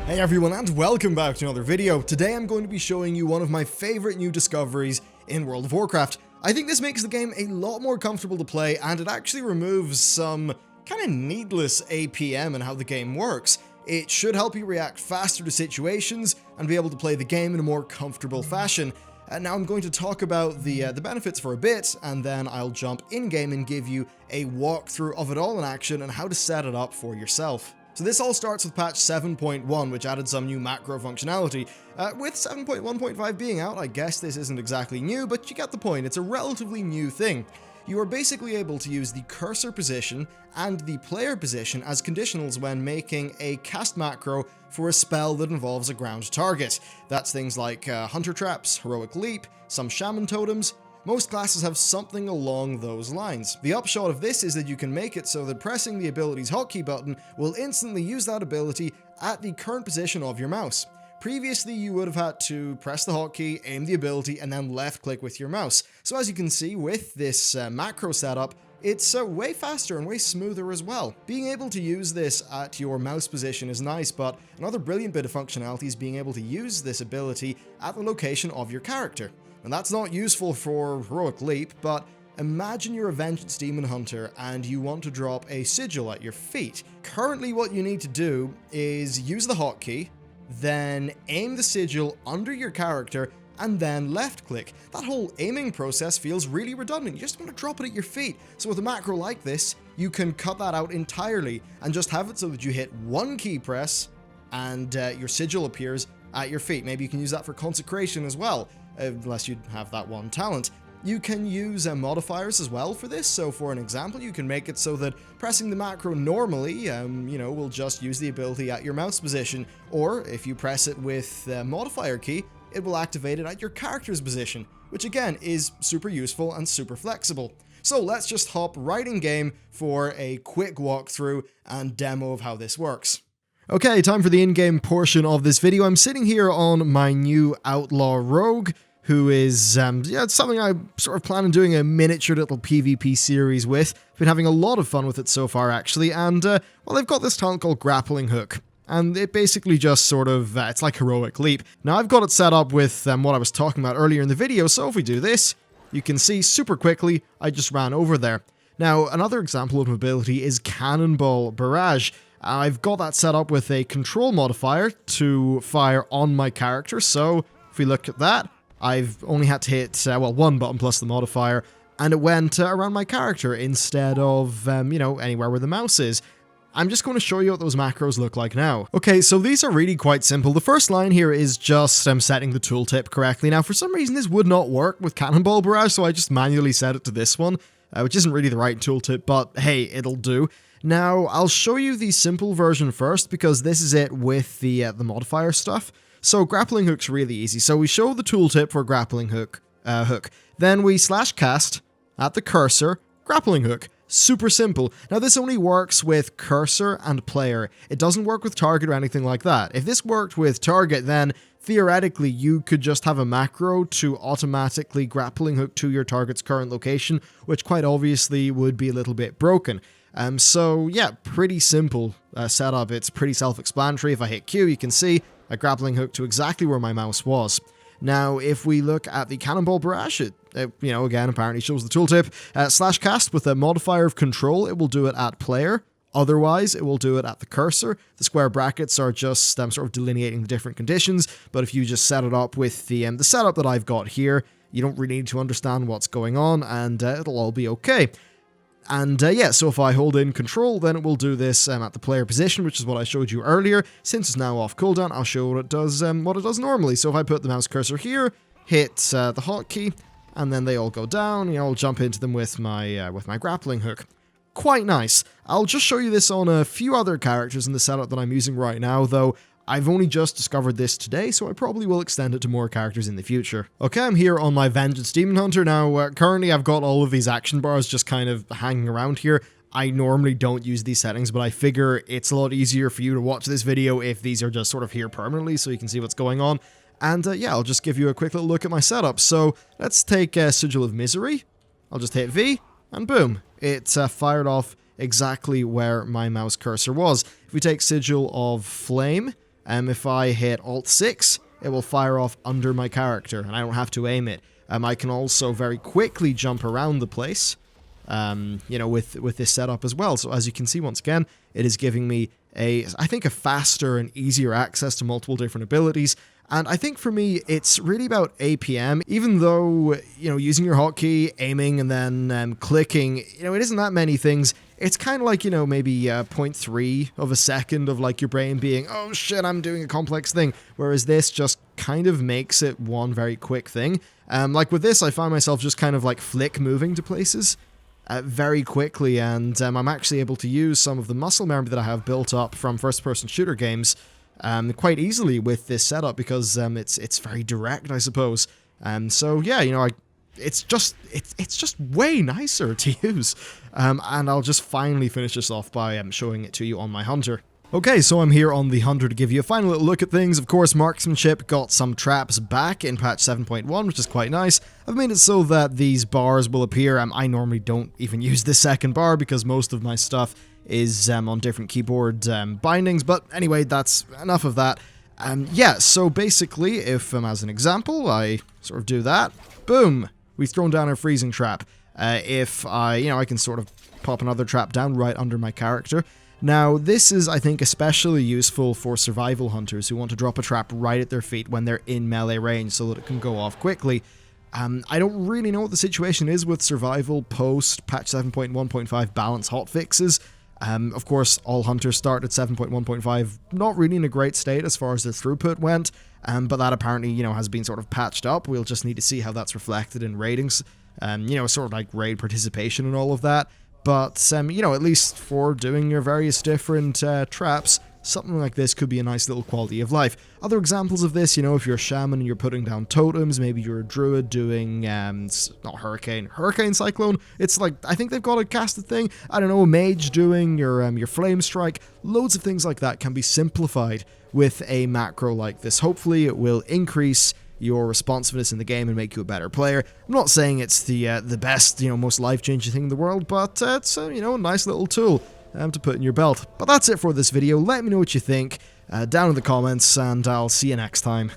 Hey everyone, and welcome back to another video. Today I'm going to be showing you one of my favorite new discoveries in World of Warcraft. I think this makes the game a lot more comfortable to play, and it actually removes some kind of needless APM in how the game works. It should help you react faster to situations and be able to play the game in a more comfortable fashion. Now I'm going to talk about the benefits for a bit, and then I'll jump in-game and give you a walkthrough of it all in action and how to set it up for yourself. So this all starts with patch 7.1, which added some new macro functionality. With 7.1.5 being out, I guess this isn't exactly new, but you get the point, it's a relatively new thing. You are basically able to use the cursor position and the player position as conditionals when making a cast macro for a spell that involves a ground target. That's things like Hunter Traps, Heroic Leap, some Shaman Totems. Most classes have something along those lines. The upshot of this is that you can make it so that pressing the ability's hotkey button will instantly use that ability at the current position of your mouse. Previously, you would have had to press the hotkey, aim the ability, and then left-click with your mouse. So as you can see, with this macro setup, it's way faster and way smoother as well. Being able to use this at your mouse position is nice, but another brilliant bit of functionality is being able to use this ability at the location of your character. And that's not useful for Heroic Leap, but imagine you're a Vengeance Demon Hunter and you want to drop a sigil at your feet. Currently what you need to do is use the hotkey, then aim the sigil under your character, and then left click. That whole aiming process feels really redundant. You just want to drop it at your feet. So with a macro like this, you can cut that out entirely and just have it so that you hit one key press and your sigil appears at your feet. Maybe you can use that for consecration as well, unless you have that one talent. You can use modifiers as well for this. So for an example, you can make it so that pressing the macro normally, will just use the ability at your mouse position. Or if you press it with the modifier key, it will activate it at your character's position, which again is super useful and super flexible. So let's just hop right in game for a quick walkthrough and demo of how this works. Okay, time for the in-game portion of this video. I'm sitting here on my new Outlaw Rogue, who is, it's something I sort of plan on doing a miniature little PvP series with. I've been having a lot of fun with it so far, actually, and, well, they've got this talent called Grappling Hook. And it basically just sort of, it's like Heroic Leap. Now, I've got it set up with what I was talking about earlier in the video, so if we do this, you can see super quickly, I just ran over there. Now, another example of mobility is Cannon Ball Barrage. I've got that set up with a control modifier to fire on my character, so if we look at that, I've only had to hit, one button plus the modifier, and it went around my character instead of, anywhere where the mouse is. I'm just going to show you what those macros look like now. Okay, so these are really quite simple. The first line here is just setting the tooltip correctly. Now, for some reason, this would not work with Cannon Ball Barrage, so I just manually set it to this one, which isn't really the right tooltip, but hey, it'll do. Now, I'll show you the simple version first, because this is it with the modifier stuff. So grappling hook's really easy. So we show the tooltip for grappling hook. Then we /cast at the cursor, grappling hook. Super simple. Now this only works with cursor and player. It doesn't work with target or anything like that. If this worked with target, then theoretically you could just have a macro to automatically grappling hook to your target's current location, which quite obviously would be a little bit broken. So yeah, pretty simple setup. It's pretty self-explanatory. If I hit Q, you can see a grappling hook to exactly where my mouse was. Now, if we look at the Cannon Ball Barrage, it again, apparently shows the tooltip. /cast with a modifier of control, it will do it at player. Otherwise, it will do it at the cursor. The square brackets are just sort of delineating the different conditions, but if you just set it up with the setup that I've got here, you don't really need to understand what's going on, and it'll all be okay. And so if I hold in control, then it will do this at the player position, which is what I showed you earlier. Since it's now off cooldown, I'll show what it does normally. So if I put the mouse cursor here, hit the hotkey, and then they all go down, I'll jump into them with my grappling hook. Quite nice. I'll just show you this on a few other characters in the setup that I'm using right now, though I've only just discovered this today, so I probably will extend it to more characters in the future. Okay, I'm here on my Vengeance Demon Hunter. Now, currently I've got all of these action bars just kind of hanging around here. I normally don't use these settings, but I figure it's a lot easier for you to watch this video if these are just sort of here permanently so you can see what's going on. And I'll just give you a quick little look at my setup. So let's take Sigil of Misery. I'll just hit V, and boom, it fired off exactly where my mouse cursor was. If we take Sigil of Flame, if I hit Alt-6, it will fire off under my character, and I don't have to aim it. I can also very quickly jump around the place, you know, with this setup as well. So as you can see, once again, it is giving me I think a faster and easier access to multiple different abilities. And I think for me, it's really about APM, even though, you know, using your hotkey, aiming, and then clicking, you know, it isn't that many things. It's kind of like, you know, maybe 0.3 of a second of like your brain being, oh shit, I'm doing a complex thing. Whereas this just kind of makes it one very quick thing. Like with this, I find myself just kind of like flick moving to places very quickly, and I'm actually able to use some of the muscle memory that I have built up from first-person shooter games quite easily with this setup, because it's very direct, I suppose. So yeah, you know, it's just way nicer to use. And I'll just finally finish this off by showing it to you on my Hunter. Okay, so I'm here on the Hunter to give you a final little look at things. Of course, marksmanship got some traps back in patch 7.1, which is quite nice. I've made it so that these bars will appear. I normally don't even use this second bar because most of my stuff is on different keyboard bindings, but anyway, that's enough of that. Yeah, so basically, if as an example, I sort of do that, boom, we've thrown down our freezing trap. If I can sort of pop another trap down right under my character. Now, this is, I think, especially useful for survival hunters who want to drop a trap right at their feet when they're in melee range so that it can go off quickly. I don't really know what the situation is with survival post patch 7.1.5 balance hotfixes. Of course, all hunters start at 7.1.5, not really in a great state as far as their throughput went, but that apparently, you know, has been sort of patched up. We'll just need to see how that's reflected in ratings, you know, sort of like raid participation and all of that. But, you know, at least for doing your various different traps, something like this could be a nice little quality of life. Other examples of this, you know, if you're a shaman and you're putting down totems, maybe you're a druid doing, not hurricane cyclone. It's like, I think they've got a casted thing. I don't know, a mage doing your flame strike. Loads of things like that can be simplified with a macro like this. Hopefully it will increase your responsiveness in the game and make you a better player. I'm not saying it's the best, you know, most life-changing thing in the world, but it's you know, a nice little tool to put in your belt. But that's it for this video. Let me know what you think down in the comments, and I'll see you next time.